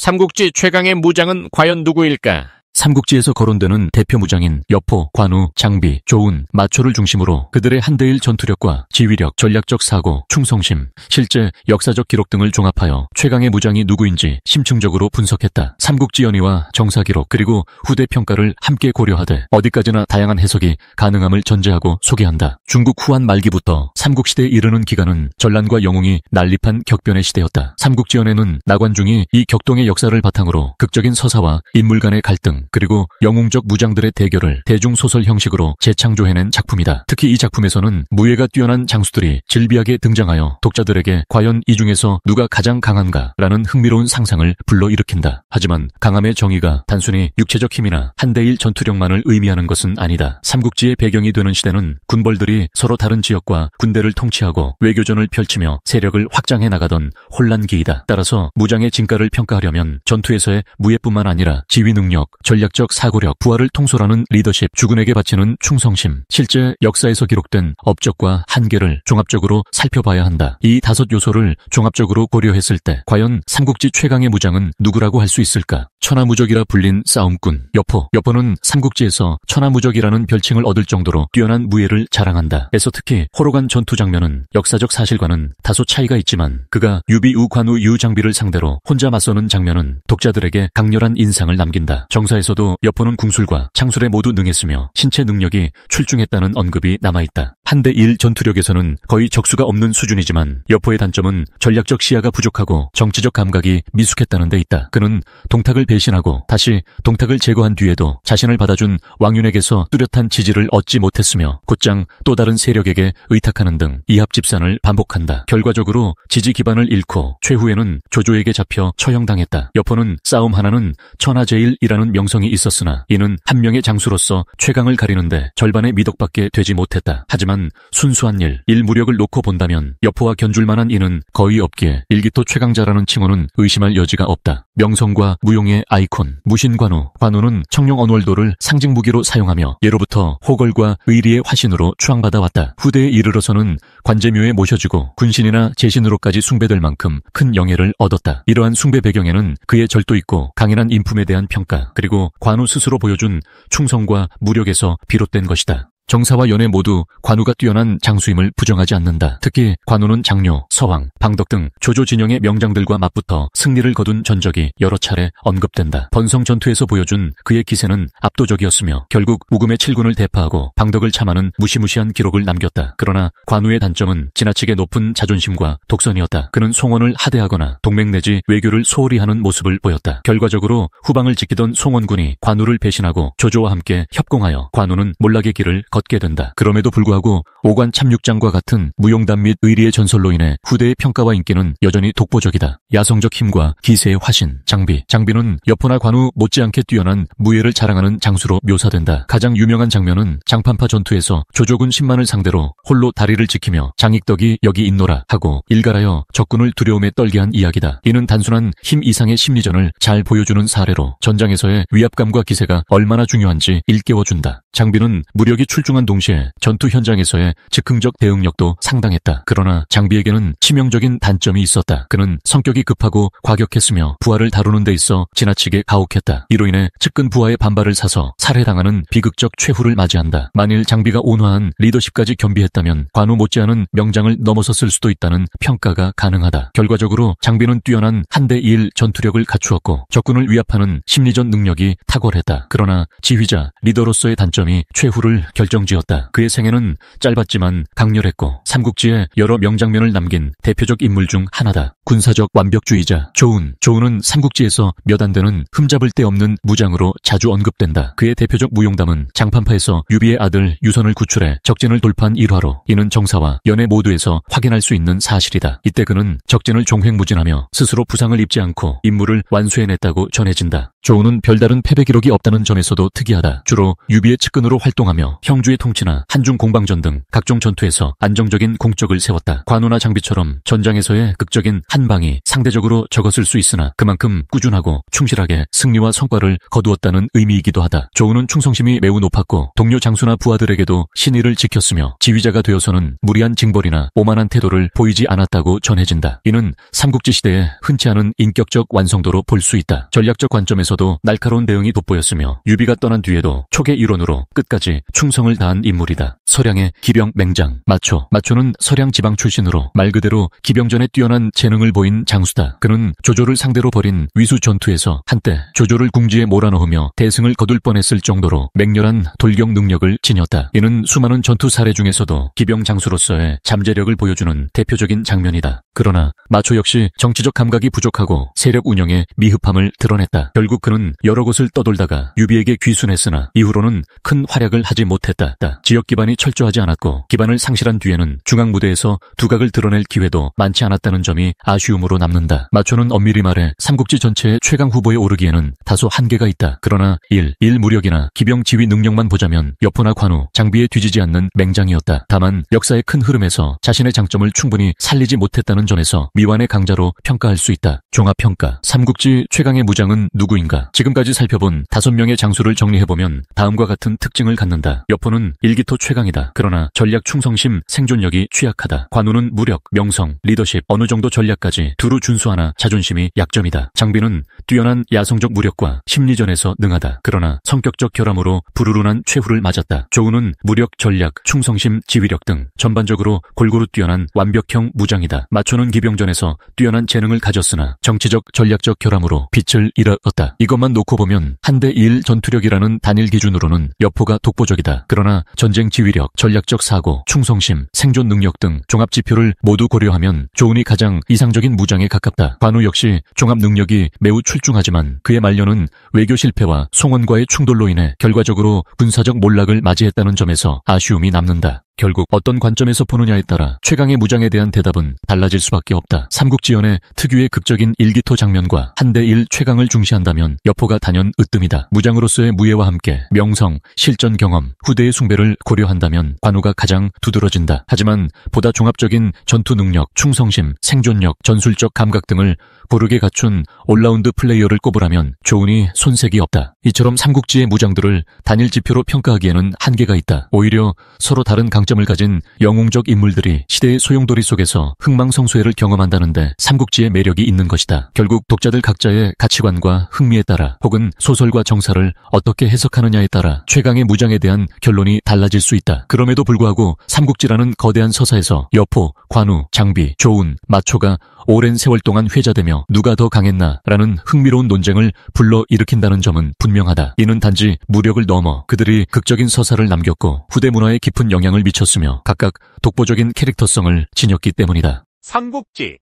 삼국지 최강의 무장은 과연 누구일까? 삼국지에서 거론되는 대표 무장인 여포, 관우, 장비, 조운, 마초를 중심으로 그들의 한대일 전투력과 지휘력, 전략적 사고, 충성심, 실제 역사적 기록 등을 종합하여 최강의 무장이 누구인지 심층적으로 분석했다. 삼국지 연의와 정사 기록 그리고 후대 평가를 함께 고려하되 어디까지나 다양한 해석이 가능함을 전제하고 소개한다. 중국 후한 말기부터 삼국시대에 이르는 기간은 전란과 영웅이 난립한 격변의 시대였다. 삼국지연에는 나관중이 이 격동의 역사를 바탕으로 극적인 서사와 인물 간의 갈등 그리고 영웅적 무장들의 대결을 대중소설 형식으로 재창조해낸 작품이다. 특히 이 작품에서는 무예가 뛰어난 장수들이 질비하게 등장하여 독자들에게 과연 이 중에서 누가 가장 강한가 라는 흥미로운 상상을 불러일으킨다. 하지만 강함의 정의가 단순히 육체적 힘이나 한대일 전투력만을 의미하는 것은 아니다. 삼국지의 배경이 되는 시대는 군벌들이 서로 다른 지역과 군대를 통치하고 외교전을 펼치며 세력을 확장해 나가던 혼란기이다. 따라서 무장의 진가를 평가하려면 전투에서의 무예뿐만 아니라 지휘 능력, 전략적 사고력, 부하를 통솔하는 리더십, 주군에게 바치는 충성심, 실제 역사에서 기록된 업적과 한계를 종합적으로 살펴봐야 한다. 이 다섯 요소를 종합적으로 고려했을 때 과연 삼국지 최강의 무장은 누구라고 할 수 있을까? 천하무적이라 불린 싸움꾼 여포. 여포는 삼국지에서 천하무적이라는 별칭을 얻을 정도로 뛰어난 무예를 자랑한다. 에서 특히 호로관 전투 장면은 역사적 사실과는 다소 차이가 있지만 그가 유비, 우, 관우, 유 장비를 상대로 혼자 맞서는 장면은 독자들에게 강렬한 인상을 남긴다. 정사에서도 여포는 궁술과 창술에 모두 능했으며 신체 능력이 출중했다는 언급이 남아있다. 한대 1 전투력에서는 거의 적수가 없는 수준이지만 여포의 단점은 전략적 시야가 부족하고 정치적 감각이 미숙했다는 데 있다. 그는 동탁을 배신하고 다시 동탁을 제거한 뒤에도 자신을 받아준 왕윤에게서 뚜렷한 지지를 얻지 못했으며 곧장 또 다른 세력에게 의탁하는 등 이합집산을 반복한다. 결과적으로 지지 기반을 잃고 최후에는 조조에게 잡혀 처형당했다. 여포는 싸움 하나는 천하제일이라는 명성이 있었으나 이는 한 명의 장수로서 최강을 가리는데 절반의 미덕밖에 되지 못했다. 하지만 순수한 일무력을 놓고 본다면 여포와 견줄 만한 이는 거의 없기에 일기토 최강자라는 칭호는 의심할 여지가 없다. 명성과 무용의 아이콘 무신관우. 관우는 청룡 언월도를 상징 무기로 사용하며 예로부터 호걸과 의리의 화신으로 추앙받아왔다. 후대에 이르러서는 관제묘에 모셔지고 군신이나 제신으로까지 숭배될 만큼 큰 영예를 얻었다. 이러한 숭배 배경에는 그의 절도 있고 강인한 인품에 대한 평가 그리고 관우 스스로 보여준 충성과 무력에서 비롯된 것이다. 정사와 연애 모두 관우가 뛰어난 장수임을 부정하지 않는다. 특히 관우는 장료, 서황, 방덕 등 조조 진영의 명장들과 맞붙어 승리를 거둔 전적이 여러 차례 언급된다. 번성 전투에서 보여준 그의 기세는 압도적이었으며 결국 우금의 7군을 대파하고 방덕을 참아는 무시무시한 기록을 남겼다. 그러나 관우의 단점은 지나치게 높은 자존심과 독선이었다. 그는 송원을 하대하거나 동맹 내지 외교를 소홀히 하는 모습을 보였다. 결과적으로 후방을 지키던 송원군이 관우를 배신하고 조조와 함께 협공하여 관우는 몰락의 길을 걷게 된다. 그럼에도 불구하고 오관 참육장과 같은 무용담 및 의리의 전설로 인해 후대의 평가와 인기는 여전히 독보적이다. 야성적 힘과 기세의 화신, 장비. 장비는 여포나 관우 못지않게 뛰어난 무예를 자랑하는 장수로 묘사된다. 가장 유명한 장면은 장판파 전투에서 조조군 10만을 상대로 홀로 다리를 지키며 장익덕이 여기 있노라 하고 일갈하여 적군을 두려움에 떨게 한 이야기다. 이는 단순한 힘 이상의 심리전을 잘 보여주는 사례로 전장에서의 위압감과 기세가 얼마나 중요한지 일깨워준다. 장비는 무력이 출중한 동시에 전투 현장에서의 즉흥적 대응력도 상당했다. 그러나 장비에게는 치명적인 단점이 있었다. 그는 성격이 급하고 과격했으며 부하를 다루는 데 있어 지나치게 가혹했다. 이로 인해 측근 부하의 반발을 사서 살해당하는 비극적 최후를 맞이한다. 만일 장비가 온화한 리더십까지 겸비했다면 관우 못지않은 명장을 넘어섰을 수도 있다는 평가가 가능하다. 결과적으로 장비는 뛰어난 한대 1 전투력을 갖추었고 적군을 위압하는 심리전 능력이 탁월했다. 그러나 지휘자, 리더로서의 단점이 최후를 결정지었다. 그의 생애는 짧았지만 강렬했고 삼국지에 여러 명장면을 남긴 대표적 인물 중 하나다. 군사적 완벽주의자 조운. 조운은 삼국지에서 몇 안 되는 흠잡을 데 없는 무장으로 자주 언급된다. 그의 대표적 무용담은 장판파에서 유비의 아들 유선을 구출해 적진을 돌파한 일화로 이는 정사와 연애 모두에서 확인할 수 있는 사실이다. 이때 그는 적진을 종횡무진하며 스스로 부상을 입지 않고 임무를 완수해냈다고 전해진다. 조우는 별다른 패배 기록이 없다는 점에서도 특이하다. 주로 유비의 측근으로 활동하며 형주의 통치나 한중 공방전 등 각종 전투에서 안정적인 공적을 세웠다. 관우나 장비처럼 전장에서의 극적인 한방이 상대적으로 적었을 수 있으나 그만큼 꾸준하고 충실하게 승리와 성과를 거두었다는 의미이기도 하다. 조우는 충성심이 매우 높았고 동료 장수나 부하들에게도 신의를 지켰으며 지휘자가 되어서는 무리한 징벌이나 오만한 태도를 보이지 않았다고 전해진다. 이는 삼국지 시대에 흔치 않은 인격적 완성도로 볼 수 있다. 전략적 관점에서도 날카로운 대응이 돋보였으며 유비가 떠난 뒤에도 촉의 일원으로 끝까지 충성을 다한 인물이다. 서량의 기병 맹장 마초는 서량 지방 출신으로 말 그대로 기병전에 뛰어난 재능을 보인 장수다. 그는 조조를 상대로 벌인 위수 전투에서 한때 조조를 궁지에 몰아넣으며 대승을 거둘 뻔했을 정도로 맹렬한 돌격 능력을 지녔다. 이는 수많은 전투 사례 중에서도 기병 장수로서의 잠재력을 보여주는 대표적인 장면이다. 그러나 마초 역시 정치적 감각이 부족하고 세력 운영에 미흡함을 드러냈다. 결국 그는 여러 곳을 떠돌다가 유비에게 귀순했으나 이후로는 큰 활약을 하지 못했다. 지역 기반이 철저하지 않았고 기반을 상실한 뒤에는 중앙 무대에서 두각을 드러낼 기회도 많지 않았다는 점이 아쉬움으로 남는다. 마초는 엄밀히 말해 삼국지 전체의 최강 후보에 오르기에는 다소 한계가 있다. 그러나 일 무력이나 기병 지휘 능력만 보자면 여포나 관우, 장비에 뒤지지 않는 맹장이었다. 다만 역사의 큰 흐름에서 자신의 장점을 충분히 살리지 못했다는 점에서 미완의 강자로 평가할 수 있다. 종합평가. 삼국지 최강의 무장은 누구인가? 지금까지 살펴본 5명의 장수를 정리해보면 다음과 같은 특징을 갖는다. 여포는 일기토 최강이다. 그러나 전략 충성심, 생존력이 취약하다. 관우는 무력, 명성, 리더십, 어느 정도 전략까지 두루 준수하나 자존심이 약점이다. 장비는 뛰어난 야성적 무력과 심리전에서 능하다. 그러나 성격적 결함으로 부르르난 최후를 맞았다. 조우는 무력, 전략, 충성심, 지휘력 등 전반적으로 골고루 뛰어난 완벽형 무장이다. 마초는 기병전에서 뛰어난 재능을 가졌으나 정치적, 전략적 결함으로 빛을 잃었다. 이것만 놓고 보면 한대 2일 전투력이라는 단일 기준으로는 여포가 독보적이다. 그러나 전쟁 지휘력, 전략적 사고, 충성심, 생존 능력 등 종합 지표를 모두 고려하면 조운이 가장 이상적인 무장에 가깝다. 관우 역시 종합 능력이 매우 출중하지만 그의 말년은 외교 실패와 송원과의 충돌로 인해 결과적으로 군사적 몰락을 맞이했다는 점에서 아쉬움이 남는다. 결국 어떤 관점에서 보느냐에 따라 최강의 무장에 대한 대답은 달라질 수밖에 없다. 삼국지연의 특유의 극적인 일기토 장면과 한대 1 최강을 중시한다면 여포가 단연 으뜸이다. 무장으로서의 무예와 함께 명성, 실전 경험, 후대의 숭배를 고려한다면 관우가 가장 두드러진다. 하지만 보다 종합적인 전투 능력, 충성심, 생존력, 전술적 감각 등을 고르게 갖춘 올라운드 플레이어를 꼽으라면 조운이 손색이 없다. 이처럼 삼국지의 무장들을 단일 지표로 평가하기에는 한계가 있다. 오히려 서로 다른 강점을 가진 영웅적 인물들이 시대의 소용돌이 속에서 흥망성쇠를 경험한다는데 삼국지의 매력이 있는 것이다. 결국 독자들 각자의 가치관과 흥미에 따라 혹은 소설과 정사를 어떻게 해석하느냐에 따라 최강의 무장에 대한 결론이 달라질 수 있다. 그럼에도 불구하고 삼국지라는 거대한 서사에서 여포, 관우, 장비, 조운, 마초가 오랜 세월 동안 회자되며 누가 더 강했나라는 흥미로운 논쟁을 불러일으킨다는 점은 분명하다. 이는 단지 무력을 넘어 그들이 극적인 서사를 남겼고 후대 문화에 깊은 영향을 미쳤으며 각각 독보적인 캐릭터성을 지녔기 때문이다. 삼국지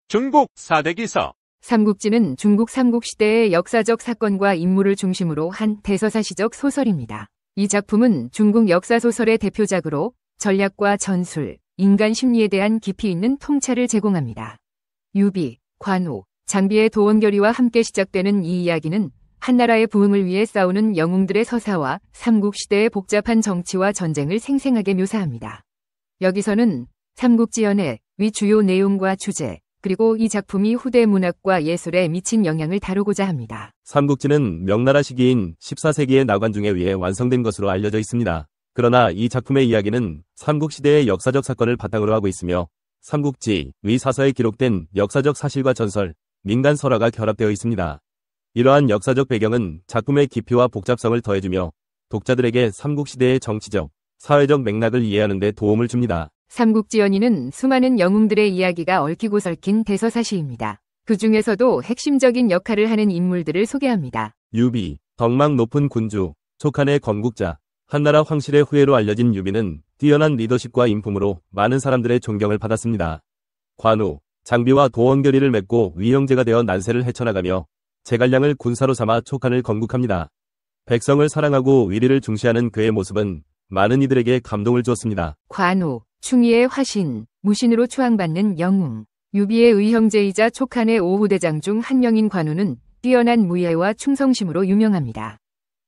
중국 사대기서. 삼국지는 중국 삼국시대의 역사적 사건과 인물을 중심으로 한 대서사시적 소설입니다. 이 작품은 중국 역사소설의 대표작으로 전략과 전술, 인간 심리에 대한 깊이 있는 통찰을 제공합니다. 유비, 관우, 장비의 도원결의와 함께 시작되는 이 이야기는 한나라의 부흥을 위해 싸우는 영웅들의 서사와 삼국시대의 복잡한 정치와 전쟁을 생생하게 묘사합니다. 여기서는 삼국지연의 위 주요 내용과 주제, 그리고 이 작품이 후대 문학과 예술에 미친 영향을 다루고자 합니다. 삼국지는 명나라 시기인 14세기의 나관중에 의해 완성된 것으로 알려져 있습니다. 그러나 이 작품의 이야기는 삼국시대의 역사적 사건을 바탕으로 하고 있으며 삼국지, 위 사서에 기록된 역사적 사실과 전설, 민간 설화가 결합되어 있습니다. 이러한 역사적 배경은 작품의 깊이와 복잡성을 더해주며 독자들에게 삼국시대의 정치적, 사회적 맥락을 이해하는 데 도움을 줍니다. 삼국지연의는 수많은 영웅들의 이야기가 얽히고 설킨 대서사시입니다. 그 중에서도 핵심적인 역할을 하는 인물들을 소개합니다. 유비, 덕망 높은 군주, 촉한의 건국자. 한나라 황실의 후예로 알려진 유비는 뛰어난 리더십과 인품으로 많은 사람들의 존경을 받았습니다. 관우, 장비와 도원결의를 맺고 위형제가 되어 난세를 헤쳐나가며 제갈량을 군사로 삼아 촉한을 건국합니다. 백성을 사랑하고 위리를 중시하는 그의 모습은 많은 이들에게 감동을 주었습니다. 관우, 충의의 화신, 무신으로 추앙받는 영웅. 유비의 의형제이자 촉한의 5후대장 중 한 명인 관우는 뛰어난 무예와 충성심으로 유명합니다.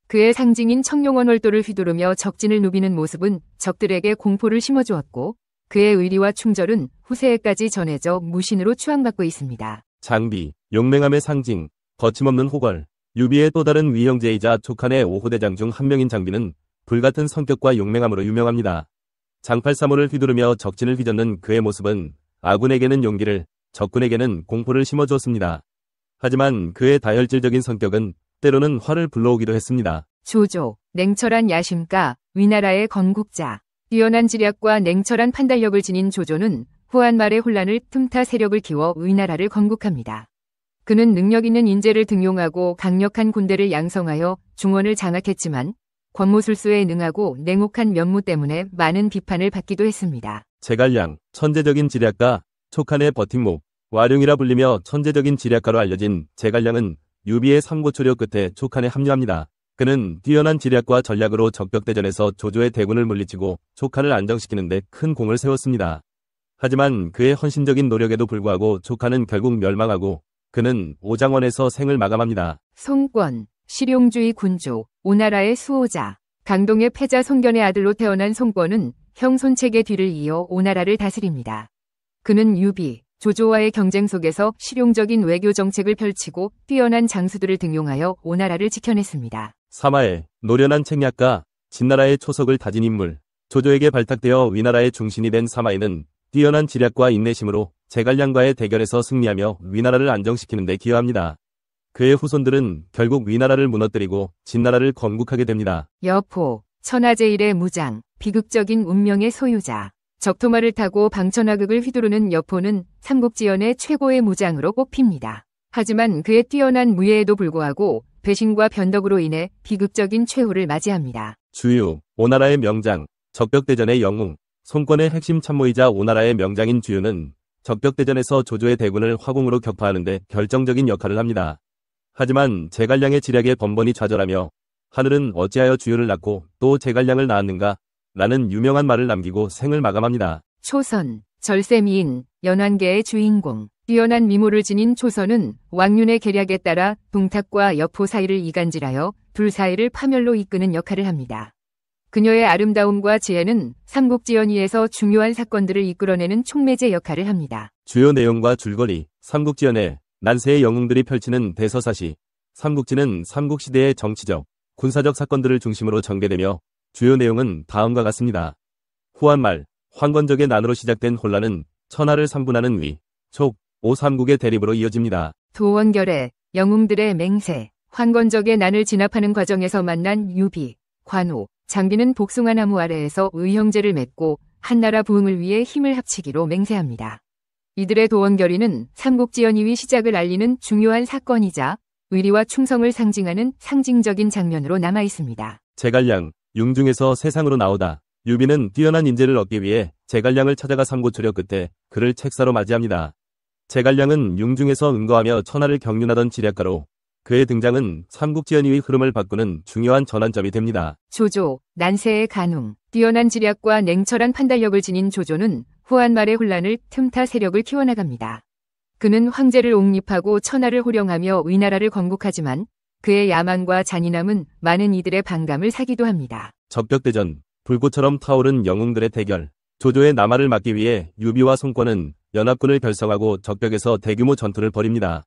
그의 상징인 청룡원월도를 휘두르며 적진을 누비는 모습은 적들에게 공포를 심어주었고 그의 의리와 충절은 후세에까지 전해져 무신으로 추앙받고 있습니다. 장비, 용맹함의 상징, 거침없는 호걸, 유비의 또 다른 위형제이자 촉한의 5호대장 중 한 명인 장비는 불같은 성격과 용맹함으로 유명합니다. 장팔사모를 휘두르며 적진을 휘젓는 그의 모습은 아군에게는 용기를, 적군에게는 공포를 심어주었습니다. 하지만 그의 다혈질적인 성격은 때로는 화를 불러오기도 했습니다. 조조, 냉철한 야심가, 위나라의 건국자. 뛰어난 지략과 냉철한 판단력을 지닌 조조는 후한 말의 혼란을 틈타 세력을 키워 위나라를 건국합니다. 그는 능력 있는 인재를 등용하고 강력한 군대를 양성하여 중원을 장악했지만 권모술수에 능하고 냉혹한 면모 때문에 많은 비판을 받기도 했습니다. 제갈량, 천재적인 지략가, 촉한의 버팀목, 와룡이라 불리며 천재적인 지략가로 알려진 제갈량은 유비의 삼고초려 끝에 촉한에 합류합니다. 그는 뛰어난 지략과 전략으로 적벽대전에서 조조의 대군을 물리치고 촉한을 안정시키는 데 큰 공을 세웠습니다. 하지만 그의 헌신적인 노력에도 불구하고 촉한은 결국 멸망하고 그는 오장원에서 생을 마감합니다. 송권, 실용주의 군주, 오나라의 수호자. 강동의 패자 송견의 아들로 태어난 송권은 형 손책의 뒤를 이어 오나라를 다스립니다. 그는 유비, 조조와의 경쟁 속에서 실용적인 외교 정책을 펼치고 뛰어난 장수들을 등용하여 오나라를 지켜냈습니다. 사마엘, 노련한 책략가, 진나라의 초석을 다진 인물, 조조에게 발탁되어 위나라의 중신이 된 사마엘은 뛰어난 지략과 인내심으로 제갈량과의 대결에서 승리하며 위나라를 안정시키는 데 기여합니다. 그의 후손들은 결국 위나라를 무너뜨리고 진나라를 건국하게 됩니다. 여포, 천하제일의 무장, 비극적인 운명의 소유자. 적토마를 타고 방천하극을 휘두르는 여포는 삼국지연의 최고의 무장으로 꼽힙니다. 하지만 그의 뛰어난 무예에도 불구하고 배신과 변덕으로 인해 비극적인 최후를 맞이합니다. 주유, 오나라의 명장, 적벽대전의 영웅, 송권의 핵심 참모이자 오나라의 명장인 주유는 적벽대전에서 조조의 대군을 화공으로 격파하는데 결정적인 역할을 합니다. 하지만 제갈량의 지략에 번번이 좌절하며 하늘은 어찌하여 주유를 낳고 또 제갈량을 낳았는가? 라는 유명한 말을 남기고 생을 마감합니다. 초선, 절세미인, 연환계의 주인공. 뛰어난 미모를 지닌 초선은 왕륜의 계략에 따라 동탁과 여포 사이를 이간질하여 둘 사이를 파멸로 이끄는 역할을 합니다. 그녀의 아름다움과 지혜는 삼국지연의에서 중요한 사건들을 이끌어내는 촉매제 역할을 합니다. 주요 내용과 줄거리, 삼국지연의 난세의 영웅들이 펼치는 대서사시, 삼국지는 삼국시대의 정치적, 군사적 사건들을 중심으로 전개되며 주요 내용은 다음과 같습니다. 후한말, 황건적의 난으로 시작된 혼란은 천하를 삼분하는 위, 촉, 오삼국의 대립으로 이어집니다. 도원결의 영웅들의 맹세, 황건적의 난을 진압하는 과정에서 만난 유비, 관우, 장비는 복숭아 나무 아래에서 의형제를 맺고 한나라 부흥을 위해 힘을 합치기로 맹세합니다. 이들의 도원결의는 삼국지연의의 시작을 알리는 중요한 사건이자 의리와 충성을 상징하는 상징적인 장면으로 남아 있습니다. 제갈량, 융중에서 세상으로 나오다. 유비는 뛰어난 인재를 얻기 위해 제갈량을 찾아가 삼고초려 끝에 그를 책사로 맞이합니다. 제갈량은 융중에서 응거하며 천하를 경륜하던 지략가로 그의 등장은 삼국지연의의 흐름을 바꾸는 중요한 전환점이 됩니다. 조조, 난세의 간웅. 뛰어난 지략과 냉철한 판단력을 지닌 조조는 후한말의 혼란을 틈타 세력을 키워나갑니다. 그는 황제를 옹립하고 천하를 호령하며 위나라를 건국하지만 그의 야망과 잔인함은 많은 이들의 반감을 사기도 합니다. 적벽대전, 불꽃처럼 타오른 영웅들의 대결. 조조의 남하를 막기 위해 유비와 송권은 연합군을 결성하고 적벽에서 대규모 전투를 벌입니다.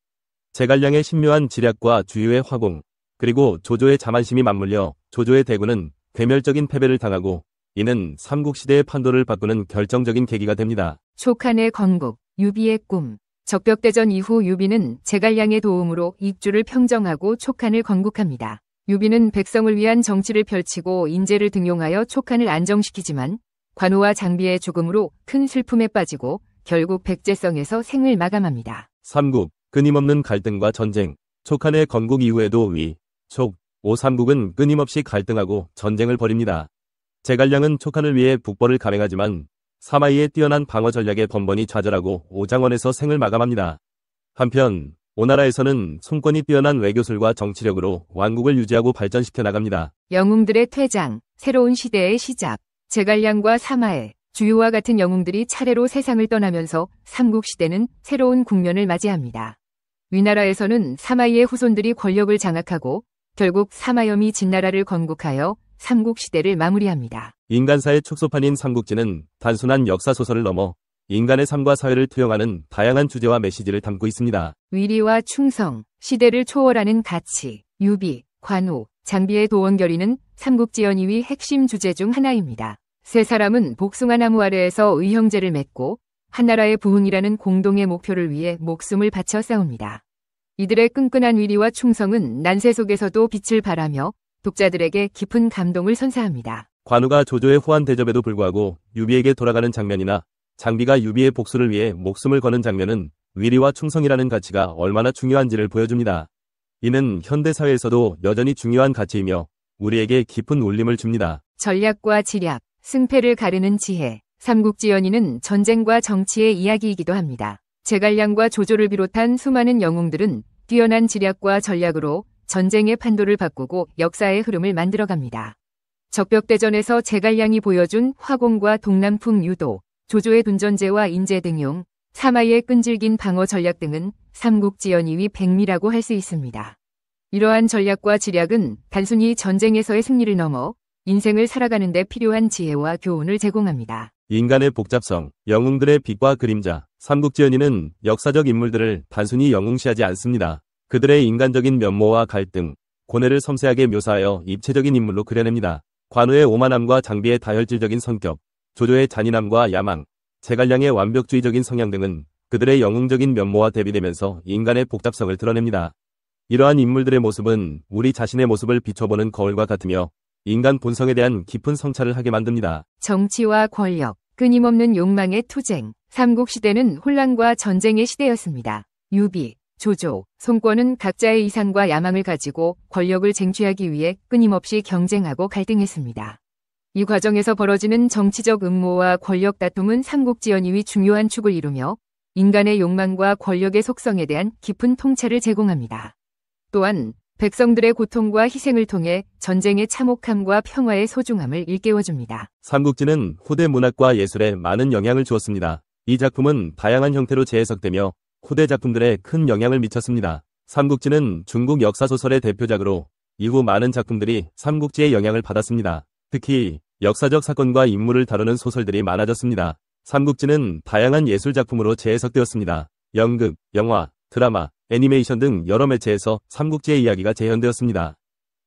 제갈량의 신묘한 지략과 주유의 화공, 그리고 조조의 자만심이 맞물려 조조의 대군은 괴멸적인 패배를 당하고 이는 삼국시대의 판도를 바꾸는 결정적인 계기가 됩니다. 촉한의 건국, 유비의 꿈. 적벽대전 이후 유비는 제갈량의 도움으로 익주를 평정하고 촉한을 건국합니다. 유비는 백성을 위한 정치를 펼치고 인재를 등용하여 촉한을 안정시키지만 관우와 장비의 죽음으로 큰 슬픔에 빠지고 결국 백제성에서 생을 마감합니다. 삼국, 끊임없는 갈등과 전쟁. 촉한의 건국 이후에도 위, 촉, 오삼국은 끊임없이 갈등하고 전쟁을 벌입니다. 제갈량은 촉한을 위해 북벌을 감행하지만 사마이의 뛰어난 방어 전략에 번번이 좌절하고 오장원에서 생을 마감합니다. 한편 오나라에서는 송권이 뛰어난 외교술과 정치력으로 왕국을 유지하고 발전시켜 나갑니다. 영웅들의 퇴장, 새로운 시대의 시작. 제갈량과 사마엘, 주유와 같은 영웅들이 차례로 세상을 떠나면서 삼국시대는 새로운 국면을 맞이합니다. 위나라에서는 사마이의 후손들이 권력을 장악하고 결국 사마염이 진나라를 건국하여 삼국시대를 마무리합니다. 인간사의 축소판인 삼국지는 단순한 역사소설을 넘어 인간의 삶과 사회를 투영하는 다양한 주제와 메시지를 담고 있습니다. 위리와 충성, 시대를 초월하는 가치, 유비, 관우, 장비의 도원결의는 삼국지연의의 핵심 주제 중 하나입니다. 세 사람은 복숭아 나무 아래에서 의형제를 맺고 한나라의 부흥이라는 공동의 목표를 위해 목숨을 바쳐 싸웁니다. 이들의 끈끈한 위리와 충성은 난세 속에서도 빛을 발하며 독자들에게 깊은 감동을 선사합니다. 관우가 조조의 호환 대접에도 불구하고 유비에게 돌아가는 장면이나 장비가 유비의 복수를 위해 목숨을 거는 장면은 위리와 충성이라는 가치가 얼마나 중요한지를 보여줍니다. 이는 현대사회에서도 여전히 중요한 가치이며 우리에게 깊은 울림을 줍니다. 전략과 지략, 승패를 가르는 지혜, 삼국지연의는 전쟁과 정치의 이야기이기도 합니다. 제갈량과 조조를 비롯한 수많은 영웅들은 뛰어난 지략과 전략으로 전쟁의 판도를 바꾸고 역사의 흐름을 만들어갑니다. 적벽대전에서 제갈량이 보여준 화공과 동남풍 유도, 조조의 분전제와 인재등용, 사마이의 끈질긴 방어 전략 등은 삼국지연의의 백미라고 할 수 있습니다. 이러한 전략과 지략은 단순히 전쟁에서의 승리를 넘어 인생을 살아가는 데 필요한 지혜와 교훈을 제공합니다. 인간의 복잡성, 영웅들의 빛과 그림자, 삼국지연의는 역사적 인물들을 단순히 영웅시하지 않습니다. 그들의 인간적인 면모와 갈등, 고뇌를 섬세하게 묘사하여 입체적인 인물로 그려냅니다. 관우의 오만함과 장비의 다혈질적인 성격, 조조의 잔인함과 야망, 제갈량의 완벽주의적인 성향 등은 그들의 영웅적인 면모와 대비되면서 인간의 복잡성을 드러냅니다. 이러한 인물들의 모습은 우리 자신의 모습을 비춰보는 거울과 같으며 인간 본성에 대한 깊은 성찰을 하게 만듭니다. 정치와 권력, 끊임없는 욕망의 투쟁, 삼국시대는 혼란과 전쟁의 시대였습니다. 유비, 조조, 송권은 각자의 이상과 야망을 가지고 권력을 쟁취하기 위해 끊임없이 경쟁하고 갈등했습니다. 이 과정에서 벌어지는 정치적 음모와 권력 다툼은 삼국지연의의 중요한 축을 이루며 인간의 욕망과 권력의 속성에 대한 깊은 통찰을 제공합니다. 또한 백성들의 고통과 희생을 통해 전쟁의 참혹함과 평화의 소중함을 일깨워줍니다. 삼국지는 후대 문학과 예술에 많은 영향을 주었습니다. 이 작품은 다양한 형태로 재해석되며 후대 작품들에 큰 영향을 미쳤습니다. 삼국지는 중국 역사소설의 대표작으로 이후 많은 작품들이 삼국지의 영향을 받았습니다. 특히 역사적 사건과 인물을 다루는 소설들이 많아졌습니다. 삼국지는 다양한 예술작품으로 재해석되었습니다. 연극, 영화, 드라마, 애니메이션 등 여러 매체에서 삼국지의 이야기가 재현되었습니다.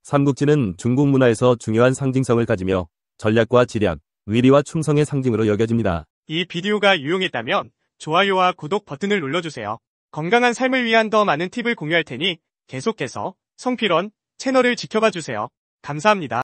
삼국지는 중국 문화에서 중요한 상징성을 가지며 전략과 지략, 위리와 충성의 상징으로 여겨집니다. 이 비디오가 유용했다면 좋아요와 구독 버튼을 눌러주세요. 건강한 삶을 위한 더 많은 팁을 공유할 테니 계속해서 성필원 채널을 지켜봐 주세요. 감사합니다.